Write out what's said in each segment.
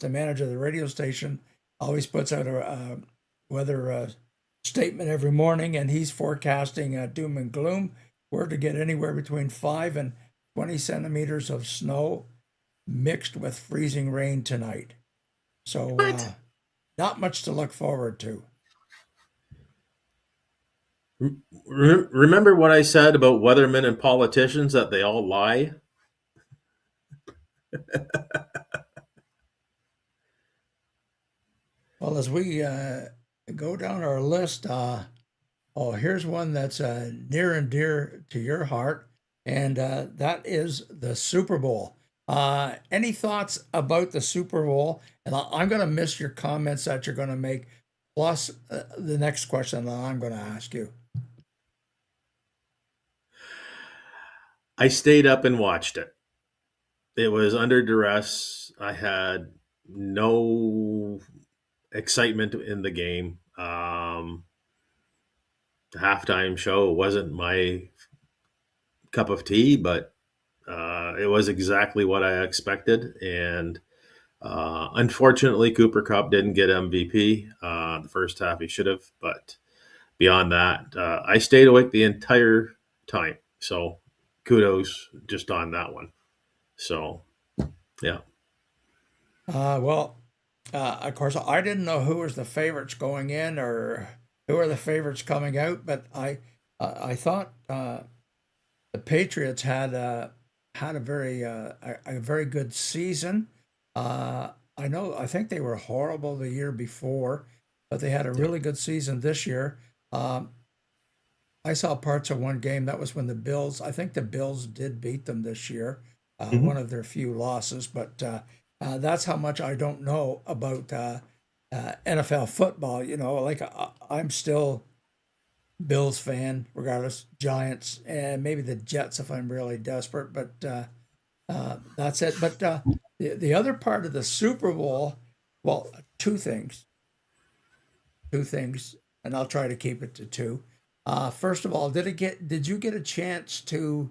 the manager of the radio station, always puts out a weather statement every morning, and he's forecasting doom and gloom. We're to get anywhere between 5 and 20 centimeters of snow mixed with freezing rain tonight. So, What? not much to look forward to. Remember what I said about weathermen and politicians, that they all lie? Well, as we go down our list, oh, here's one that's near and dear to your heart, and that is the Super Bowl. Any thoughts about the Super Bowl? And I'm going to miss your comments that you're going to make, plus the next question that I'm going to ask you. I stayed up and watched it. It was under duress. I had no excitement in the game. The halftime show wasn't my cup of tea, but it was exactly what I expected. And unfortunately, Cooper Cup didn't get MVP. The first half he should have, but beyond that, I stayed awake the entire time. So kudos just on that one. So yeah. Well, of course, I didn't know who was the favorites going in or who are the favorites coming out, but I thought the Patriots had a very good season. I think they were horrible the year before, but they had a Yeah. really good season this year. Um, I saw parts of one game. That was when the Bills. I think the Bills did beat them this year. One Mhm. of their few losses, but that's how much I don't know about NFL football. You know, like I'm still Bills fan, regardless. Giants and maybe the Jets if I'm really desperate, but that's it. But the other part of the Super Bowl, well, two things, and I'll try to keep it to two. First of all, did you get a chance to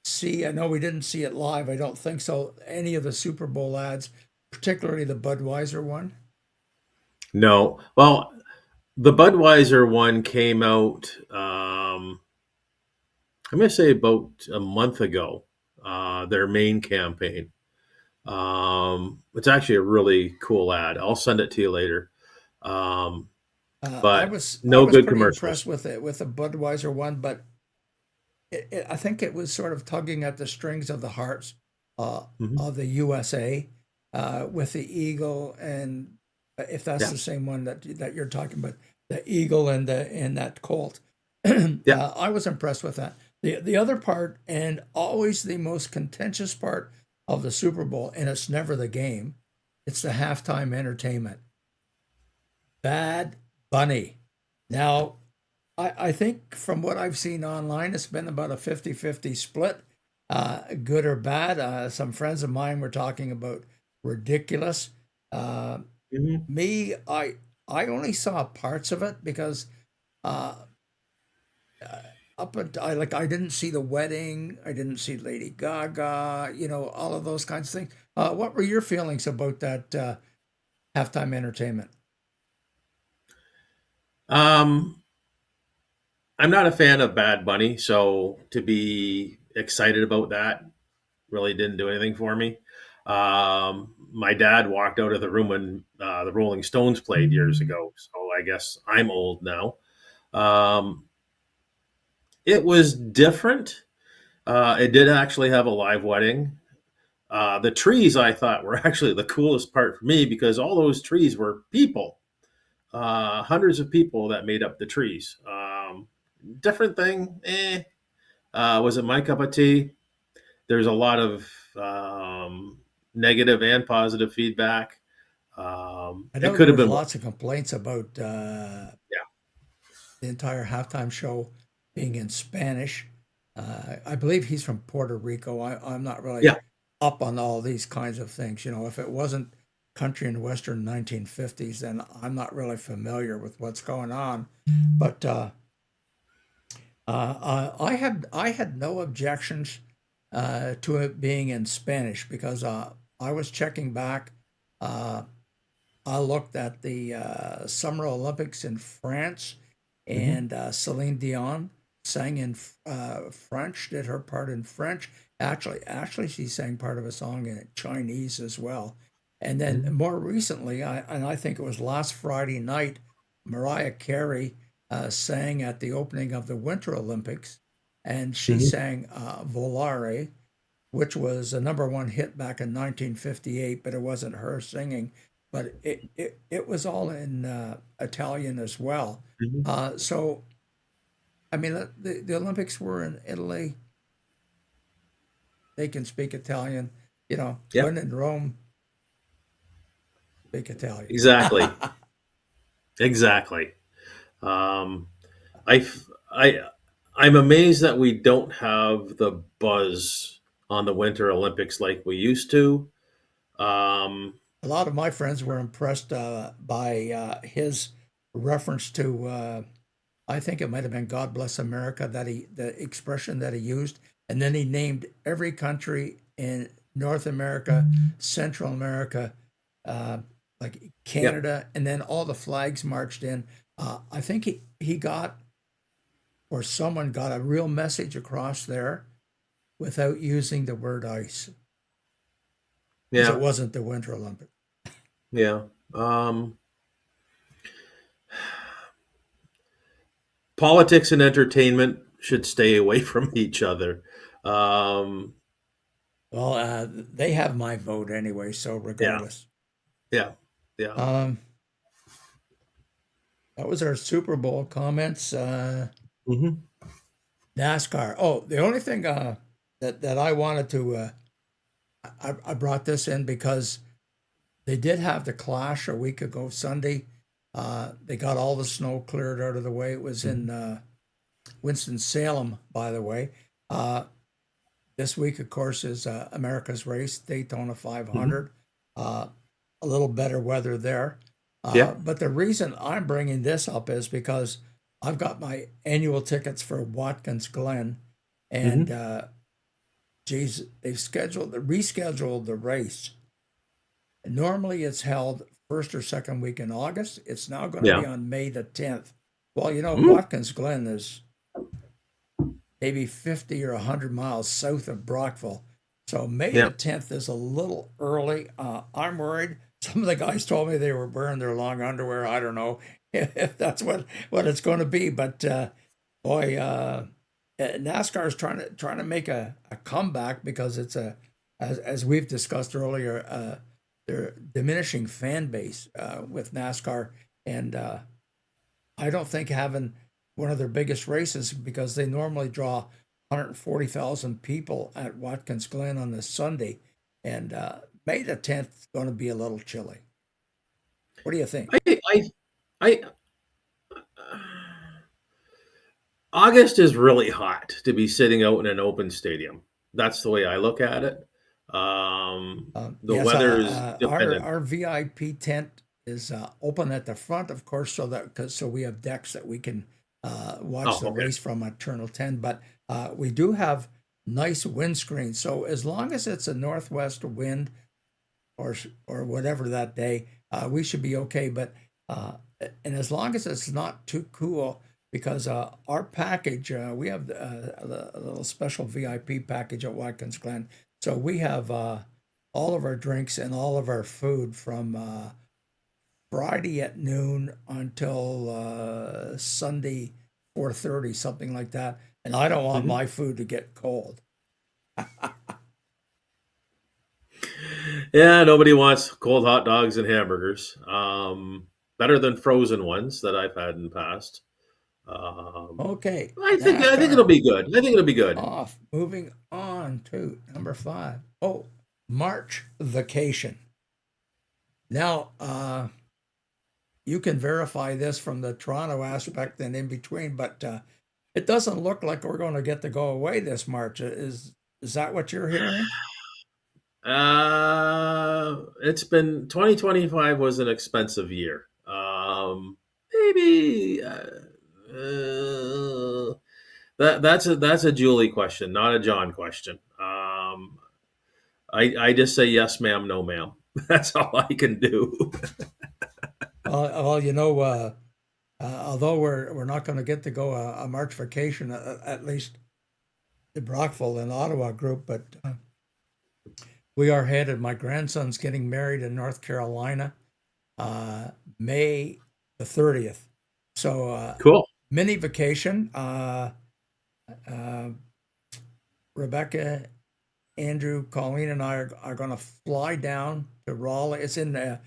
see? I know we didn't see it live. I don't think so. Any of the Super Bowl ads, particularly the Budweiser one. No. Well, the Budweiser one came out, I'm going to say about a month ago, their main campaign. It's actually a really cool ad. I'll send it to you later. Um, I but was I no was good pretty impressed commercials. with it with the Budweiser one, but I think it was sort of tugging at the strings of the hearts uh, Hmm. of the USA with the eagle, and if that's Yeah. the same one that you're talking about, the eagle and that colt. Yeah. I was impressed with that. The other part, and always the most contentious part of the Super Bowl, and it's never the game, it's the halftime entertainment. Bad Bunny. Now, I think from what I've seen online, it's been about a 50-50 split, good or bad. Some friends of mine were talking about ridiculous. Uh, Hmm. me, I only saw parts of it because uh, up until I didn't see the wedding, I didn't see Lady Gaga, all of those kinds of things. What were your feelings about that halftime entertainment? Um, I'm not a fan of Bad Bunny, so to be excited about that really didn't do anything for me. My dad walked out of the room when the Rolling Stones played years ago, so I guess I'm old now. Um, it was different. It did actually have a live wedding. The trees I thought were actually the coolest part for me because all those trees were people, hundreds of people that made up the trees. Different thing, eh? Was it my cup of tea? There's a lot of negative and positive feedback. I It know could there have was been, lots of complaints about yeah, the entire halftime show being in Spanish. I believe he's from Puerto Rico. I'm not really yeah. up on all these kinds of things. If it wasn't country and western 1950s, then I'm not really familiar with what's going on. But I had no objections to it being in Spanish because I was checking back. Uh, I looked at the Summer Olympics in France, Hmm. and Celine Dion sang in French, did her part in French. Actually, she sang part of a song in Chinese as well. And then Hmm. more recently, I think it was last Friday night, Mariah Carey sang at the opening of the Winter Olympics, and she Hmm. sang Volare, which was a number one hit back in 1958, but it wasn't her singing. But it was all in Italian as well. Hmm. So, I mean, the Olympics were in Italy. They can speak Italian. Yep. When in Rome, speak Italian. Exactly. Exactly. Um, I, I, I'm amazed that we don't have the buzz on the Winter Olympics like we used to. Um, A lot of my friends were impressed by his reference to, I think it might have been "God Bless America," the expression that he used, and then he named every country in North America, Central America, uh, like yep. Canada, and then all the flags marched in. I think he got, or someone got, a real message across there without using the word ice, because it Yeah. wasn't the Winter Olympics. Yeah. Um, Politics and entertainment should stay away from each other. Um, Well, they have my vote anyway, so yeah. regardless. Yeah. Yeah. Um, that was our Super Bowl comments. Hmm. NASCAR. Oh, the only thing that I wanted to, I brought this in because they did have the clash a week ago Sunday. They got all the snow cleared out of the way. It was in Winston-Salem, by the way. Uh, this week, of course, is America's race, Daytona Hmm. 500. Uh, a little better weather there. Yeah. But the reason I'm bringing this up is because I've got my annual tickets for Watkins Glen, and Hmm. geez, they've rescheduled the race. Normally, it's held first or second week in August. It's now going to be Yeah. on May the 10th. Well, Mm. Watkins Glen is maybe 50 or 100 miles south of Brockville. So May Yeah. the 10th is a little early. I'm worried. Some of the guys told me they were wearing their long underwear. I don't know if that's what it's going to be, but boy, NASCAR is trying to make a comeback because it's as we've discussed earlier, their diminishing fan base with NASCAR, and I don't think having one of their biggest races, because they normally draw 140,000 people at Watkins Glen on this Sunday, and May the 10th is going to be a little chilly. What do you think? I August is really hot to be sitting out in an open stadium. That's the way I look at it. The Yes, weather is dependent. our VIP tent is open at the front, of course, so we have decks that we can watch Oh, the okay. race from at Turtle 10. But we do have nice windscreen, so as long as it's a northwest wind or whatever that day, we should be okay. But and as long as it's not too cool, because our package, we have a little special VIP package at Watkins Glen, so we have all of our drinks and all of our food from Friday at noon until Sunday 4:30, something like that. And I don't want Hmm. my food to get cold. Yeah, nobody wants cold hot dogs and hamburgers. Better than frozen ones that I've had in the past. Um, Okay, I think it'll NASCAR be good. I think it'll be good. off. Moving on to number 5. Oh, March vacation. Now, you can verify this from the Toronto aspect and in between, but it doesn't look like we're going to get to go away this March. Is that what you're hearing? It's been 2025 was an expensive year. Maybe that's a Julie question, not a John question. I just say yes, ma'am, no, ma'am. That's all I can do. Well, although we're not going to get to go a March vacation, at least the Brockville and Ottawa group, but we are headed. My grandson's getting married in North Carolina, May the 30th. So Cool. mini vacation. Uh, Rebecca, Andrew, Colleen, and I are going to fly down to Raleigh. It's in the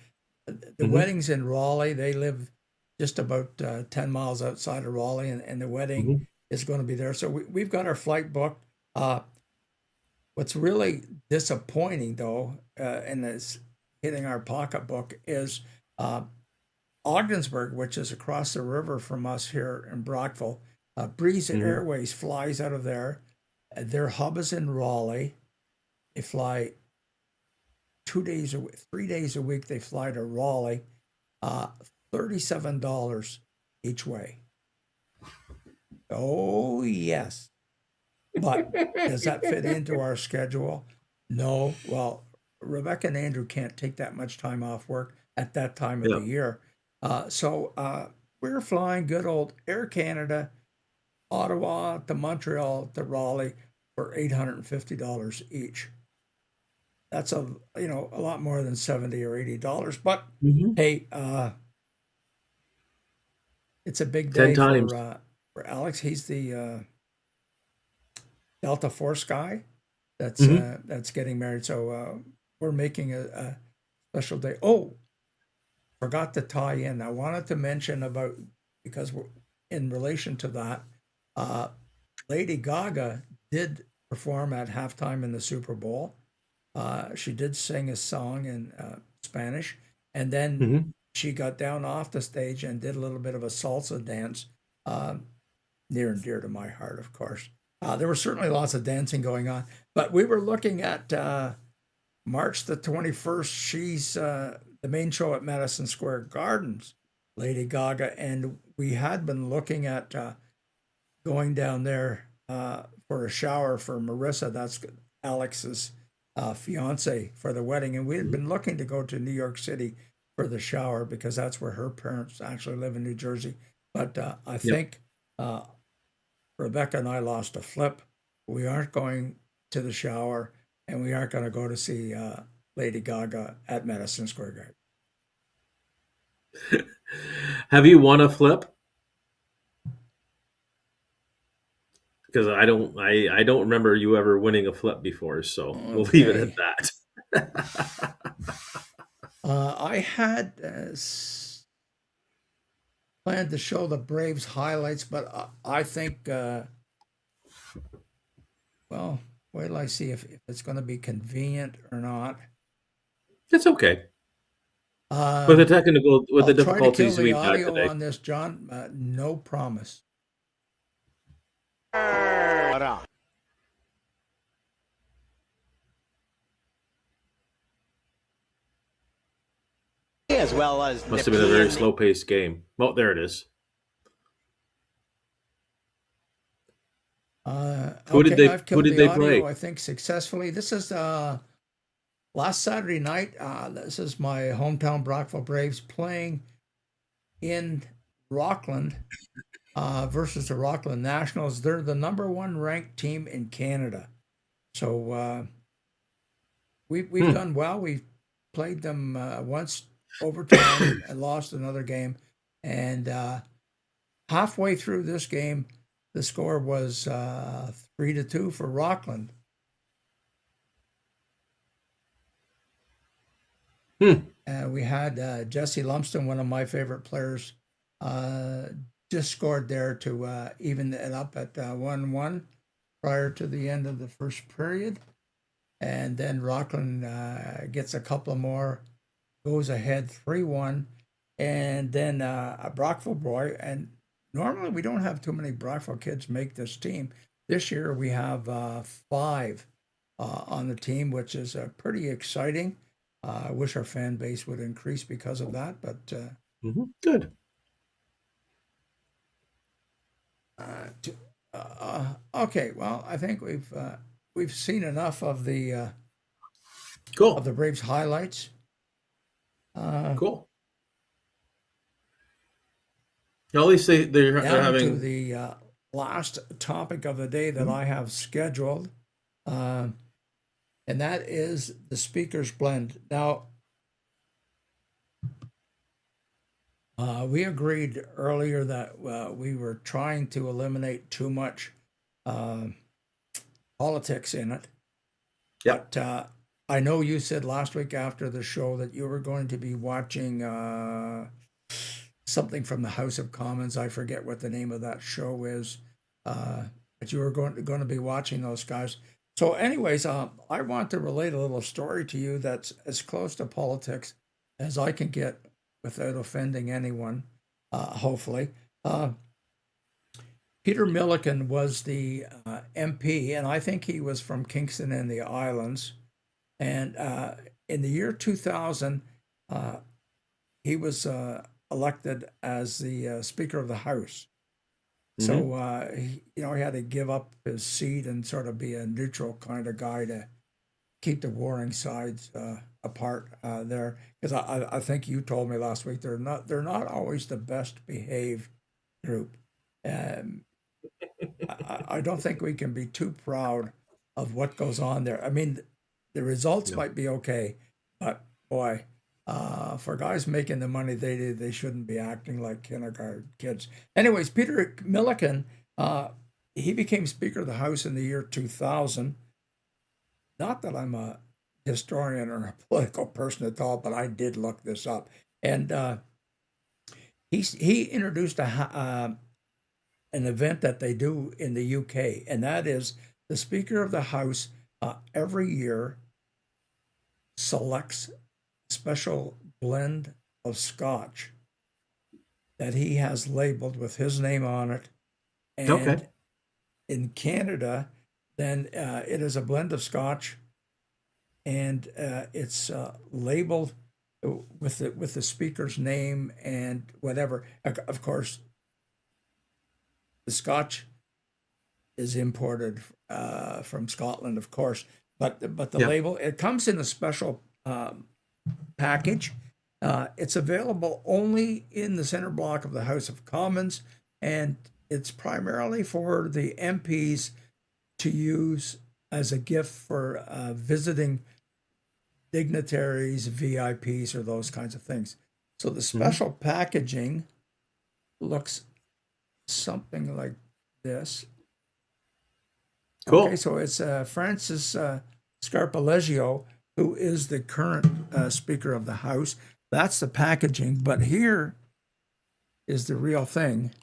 Hmm. wedding's in Raleigh. They live just about 10 miles outside of Raleigh, and the wedding Hmm. is going to be there. So we've got our flight booked. What's really disappointing, though, and is hitting our pocketbook, is Ogdensburg, which is across the river from us here in Brockville. Breeze Hmm. Airways flies out of there. Their hub is in Raleigh. They fly 2 days a week, 3 days a week. They fly to Raleigh, uh, $37 each way. Oh yes, but does that fit into our schedule? No. Well, Rebecca and Andrew can't take that much time off work at that time of Yeah. the year. So we're flying good old Air Canada, Ottawa to Montreal to Raleigh for $850 each. That's a lot more than 70 or $80. But Hmm. hey, it's a big 10 day times. for Alex. He's the Delta Force guy Hmm. that's getting married. So we're making a special day. Oh, forgot to tie in. I wanted to mention about because we're in relation to that. Uh, Lady Gaga did perform at halftime in the Super Bowl. She did sing a song in Spanish, and then Hmm. she got down off the stage and did a little bit of a salsa dance, um, near and dear to my heart, of course. There was certainly lots of dancing going on, but we were looking at March the 21st. She's the main show at Madison Square Gardens, Lady Gaga, and we had been looking at going down there for a shower for Marissa. That's Alex's fiance for the wedding, and we had been looking to go to New York City for the shower because that's where her parents actually live in New Jersey. But I Yep. think uh, Rebecca and I lost a flip. We aren't going to the shower, and we aren't going to go to see Lady Gaga at Madison Square Garden. Have you won a flip? Because I don't remember you ever winning a flip before, so we'll leave it at Okay. that. I had planned to show the Braves highlights, but I think, well, wait till I see if it's going to be convenient or not. It's okay. Um, With the I'll try to kill difficulties the we've had audio today. on this, John. No promise. As well as Must have been a very Nepean. slow paced game. Well, there it is. Okay, I've Who killed did the they audio, play? I think, successfully. This is last Saturday night. This is my hometown Brockville Braves playing in Rockland versus the Rockland Nationals. They're the number one ranked team in Canada. So we've Hmm. done well. We've played them once overtime and lost another game. And halfway through this game, the score was 3-2 for Rockland. Hmm. We had Jesse Lumsden, one of my favorite players, uh, just scored there to even it up at 1-1 prior to the end of the first period. And then Rockland gets a couple more, goes ahead 3-1. And then a Brockville boy, and normally we don't have too many Brockville kids make this team. This year we have five on the team, which is pretty exciting. I wish our fan base would increase because of that, but Good. okay. Well, I think we've seen enough of Cool. the Braves highlights. Cool. At least they're Down to having. the last topic of the day that I have scheduled, uh, and that is the speaker's blend. Now, we agreed earlier that we were trying to eliminate too much uh, politics in it. Yep. But I know you said last week after the show that you were going to be watching something from the House of Commons. I forget what the name of that show is, uh, but you were going to be watching those guys. So, anyways, I want to relate a little story to you that's as close to politics as I can get without offending anyone, hopefully. Uh, Peter Milliken was the MP, and I think he was from Kingston in the Islands. And in the year 2000, uh, he was elected as the Speaker of the House. Hmm. So he had to give up his seat and sort of be a neutral kind of guy to keep the warring sides apart there. Because I think you told me last week they're not always the best behaved group. Um, I don't think we can be too proud of what goes on there. I mean, the results No. might be okay, but boy, for guys making the money they did, they shouldn't be acting like kindergarten kids. Anyways, Peter Milliken, uh, he became Speaker of the House in the year 2000. Not that I'm a historian or a political person at all, but I did look this up. And he introduced an event that they do in the UK, and that is the Speaker of the House every year selects a special blend of Scotch that he has labeled with his name on it. Okay. And in Canada, then it is a blend of Scotch, and it's labeled with the speaker's name and whatever. Of course, the Scotch is imported from Scotland, of course, but the Yeah. label, it comes in a special package. It's available only in the center block of the House of Commons, and it's primarily for the MPs to use as a gift for visiting dignitaries, VIPs, or those kinds of things. So the Hmm. special packaging looks something like this. Okay, Cool. so it's Francis Scarpaleggio, who is the current Speaker of the House. That's the packaging, but here is the real thing.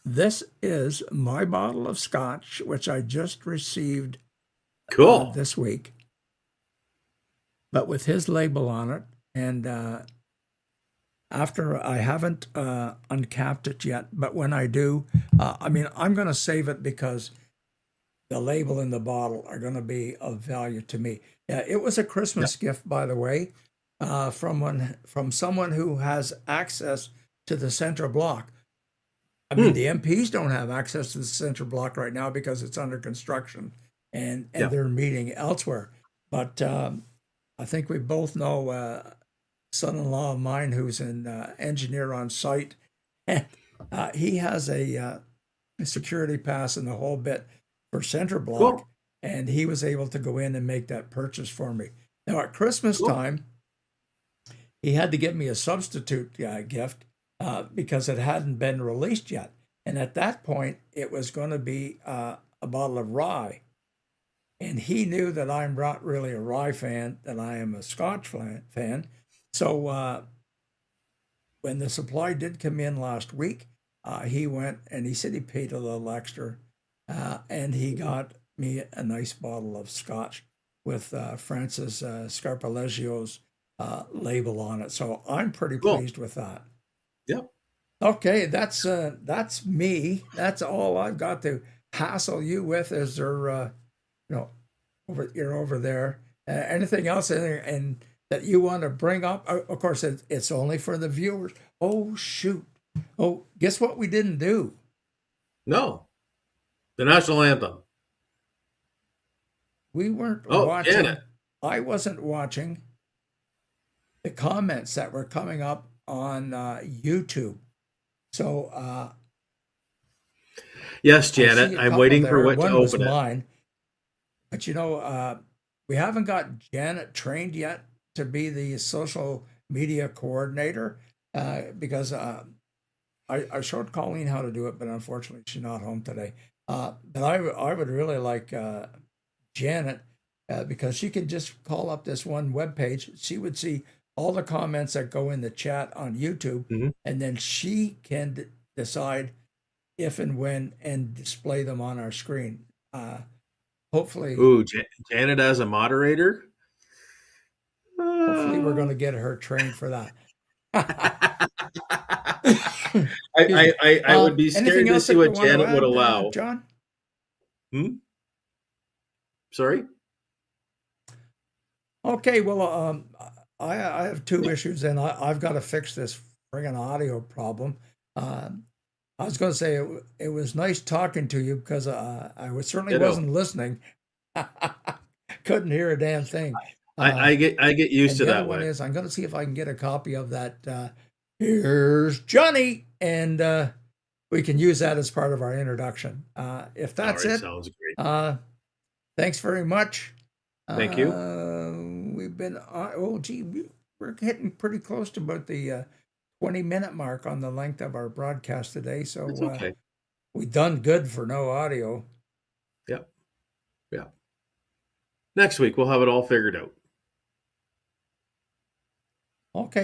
This is my bottle of scotch, which I just received Cool. this week, but with his label on it. And after I haven't uncapped it yet, but when I do, I mean, I'm going to save it because the label and the bottle are going to be of value to me. Yeah, it was a Yeah. Christmas gift, by the way, from someone who has access to the center block. I mean, Hmm. the MPs don't have access to the center block right now because it's under construction, and Yeah. they're meeting elsewhere. But I think we both know son-in-law of mine who's an engineer on site, and he has a security pass and the whole bit for center block, Cool. and he was able to go in and make that purchase for me. Now at Christmas Cool. time, he had to give me a substitute gift because it hadn't been released yet, and at that point, it was going to be a bottle of rye. And he knew that I'm not really a rye fan, that I am a Scotch fan. So when the supply did come in last week, he went and he said he paid a little extra, and he got me a nice bottle of Scotch with Francis Scarpaleggio's label on it. So I'm pretty Cool. pleased with that. Yep. Okay, that's me. That's all I've got to hassle you with. Is there, you're over there? Anything else and that you want to bring up? Of course, it's only for the viewers. Oh shoot! Oh, guess what we didn't do? No. The national anthem. We weren't Oh, Janet. watching. I wasn't watching. the comments that were coming up on YouTube. So Yes, I see Janet. a I'm couple waiting for there. what to One was open it. mine, but we haven't got Janet trained yet to be the social media coordinator because I showed Colleen how to do it, but unfortunately she's not home today. But I would really like Janet because she could just call up this one web page. She would see all the comments that go in the chat on YouTube, Mhm. and then she can decide if and when and display them on our screen. Hopefully, Ooh, Janet as a moderator. hopefully we're Uh, going to get her trained for that. I, Excuse me. I would be Anything scared to else see that you what want to Janet would add, allow. John? Hmm? Sorry? Okay, well, I have two issues, and I've got to fix this friggin' audio problem. I was going to say it was nice talking to you because certainly Ditto. wasn't listening. Couldn't hear a damn thing. Uh, I get used and to the other that one way. is I'm going to see if I can get a copy of that. Here's Johnny, and we can use that as part of our introduction. If All that's right, it, sounds great. thanks very much. Thank you. We've been oh gee, we're hitting pretty close to about the 20-minute mark on the length of our broadcast today. So It's okay. we done good for no audio. Yep. Yeah. Next week we'll have it all figured out. Okay.